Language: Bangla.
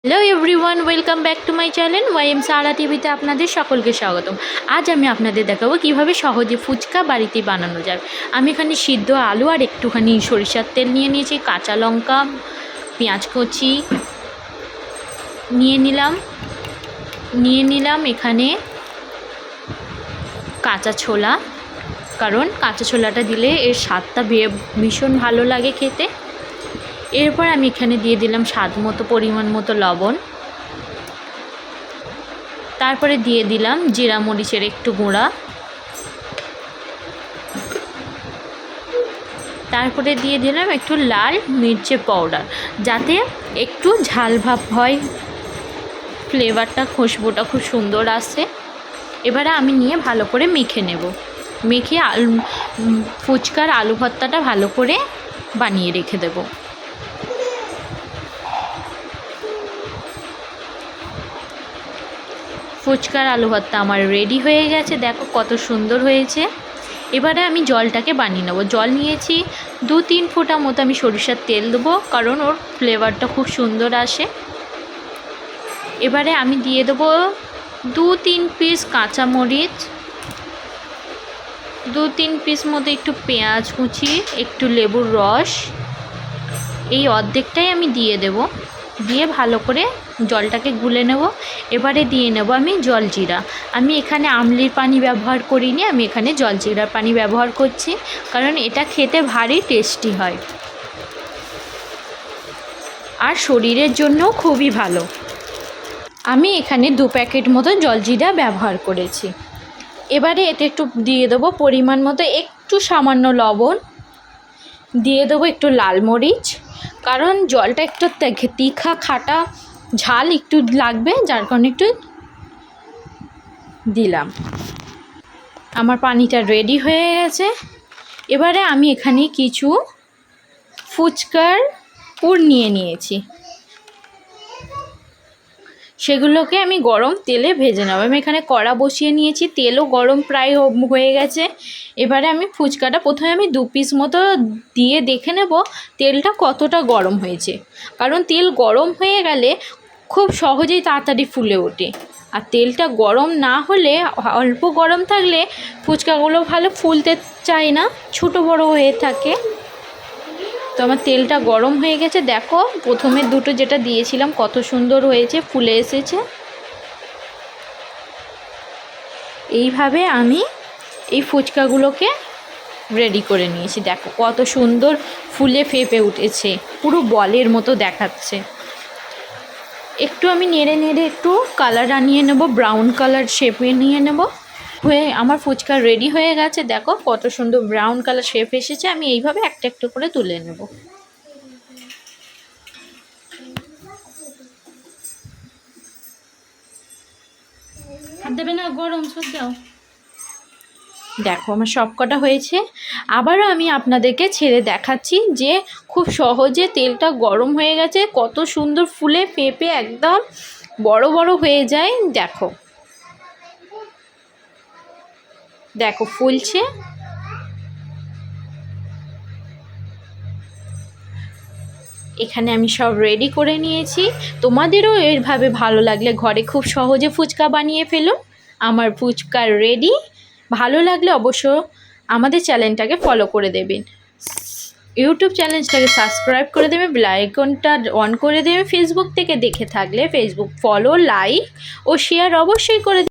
Hello everyone, welcome back to my channel YM Sara টিভিতে আপনাদের সকলকে স্বাগতম। আজ আমি আপনাদের দেখাবো কিভাবে সহজে ফুচকা বাড়িতে বানানো যায়। আমি এখানে সিদ্ধ আলু আর একটুখানি সরিষার তেল নিয়ে নিয়েছি, কাঁচা লঙ্কা, পেঁয়াজ কুচি নিয়ে নিলাম এখানে কাঁচা ছোলা, কারণ কাঁচা ছোলাটা দিলে এর স্বাদটা ভীষণ ভালো লাগে খেতে। এরপর আমি এখানে দিয়ে দিলাম স্বাদ মতো পরিমাণ মতো লবণ, তারপরে দিয়ে দিলাম জিরা মরিচের একটু গুঁড়া, তারপরে দিয়ে দিলাম একটু লাল মির্চের পাউডার, যাতে একটু ঝাল ভাব হয়, ফ্লেভারটা খুশবুটা খুব সুন্দর আসে। এবারে আমি নিয়ে ভালো করে মেখে নেব। মেখে ফুচকার আলু ভর্তাটা ভালো করে বানিয়ে রেখে দেব। ফুচকার আলু ভর্তা আমার রেডি হয়ে গেছে, দেখো কত সুন্দর হয়েছে। এবারে আমি জলটাকে বানিয়ে নেব। জল নিয়েছি 2-3 ফোঁটা মতো, আমি সরিষার তেল দেবো, কারণ ওর ফ্লেভারটা খুব সুন্দর আসে। এবারে আমি দিয়ে দেবো 2-3 পিস কাঁচামরিচ, 2-3 পিস মতো একটু পেঁয়াজ কুচি, একটু লেবুর রস, এই অর্ধেকটাই আমি দিয়ে দেব। দিয়ে ভালো করে জলটাকে গুলে নেব। এবারে দিয়ে নেব আমি জলজিরা। আমি এখানে আমলির পানি ব্যবহার করিনি, আমি এখানে জলজিরার পানি ব্যবহার করছি, কারণ এটা খেতে ভারী টেস্টি হয় আর শরীরের জন্য খুবই ভালো। আমি এখানে 2 প্যাকেট মতো জলজিরা ব্যবহার করেছি। এবারে এতে একটু দিয়ে দেবো পরিমাণ মতো একটু সামান্য লবণ, দিয়ে দেবো একটু লাল মরিচ, কারণ জলটা একটু তিখা খাটা ঝাল একটু লাগবে, যার কারণে একটু দিলাম। আমার পানিটা রেডি হয়ে গেছে। এবারে আমি এখানে কিছু ফুচকার পুর নিয়ে নিয়েছি, সেগুলোকে আমি গরম তেলে ভেজে নেব। আমি এখানে কড়া বসিয়ে নিয়েছি, তেলও গরম প্রায় হয়ে গেছে। এবারে আমি ফুচকাটা প্রথমে আমি 2 পিস মতো দিয়ে দেখে নেব তেলটা কতটা গরম হয়েছে, কারণ তেল গরম হয়ে গেলে খুব সহজেই তাড়াতাড়ি ফুলে ওঠে। আর তেলটা গরম না হলে, অল্প গরম থাকলে ফুচকাগুলো ভালো ফুলতে চায় না, ছোটো বড়ো হয়ে থাকে। তো আমার তেলটা গরম হয়ে গেছে, দেখো প্রথমে দুটো যেটা দিয়েছিলাম কত সুন্দর হয়েছে, ফুলে এসেছে। এইভাবে আমি এই ফুচকাগুলোকে রেডি করে নিয়েছি, দেখো কত সুন্দর ফুলে ফেপে উঠেছে, পুরো বলের মতো দেখাচ্ছে। একটু আমি নেড়ে নেড়ে একটু কালার আনিয়ে নেব, ব্রাউন কালার শেপে নিয়ে নেব। হয়ে আমার ফুচকা রেডি হয়ে গেছে, দেখো কত সুন্দর ব্রাউন কালার শেপ এসেছে। আমি এইভাবে একটা একটা করে তুলে নেব। হাত দেবে না, গরম সব দাও। দেখো আমার সব কটা হয়েছে। আবারও আমি আপনাদেরকে ছেড়ে দেখাচ্ছি যে খুব সহজে তেলটা গরম হয়ে গেছে, কত সুন্দর ফুলে পেঁপে একদম বড় বড় হয়ে যায়। দেখো দেখো ফুলছে। এখানে আমি সব রেডি করে নিয়েছি। তোমাদেরও এইভাবে ভালো লাগলে ঘরে খুব সহজে ফুচকা বানিয়ে ফেলুন। আমার ফুচকা রেডি। ভালো লাগলে অবশ্য আমাদের চ্যানেলটাকে ফলো করে দেবেন, ইউটিউব চ্যানেলটাকে সাবস্ক্রাইব করে দেবে, বেল আইকনটা অন করে দেবে। ফেসবুক থেকে দেখে থাকলে ফেসবুক ফলো, লাইক ও শেয়ার অবশ্যই করে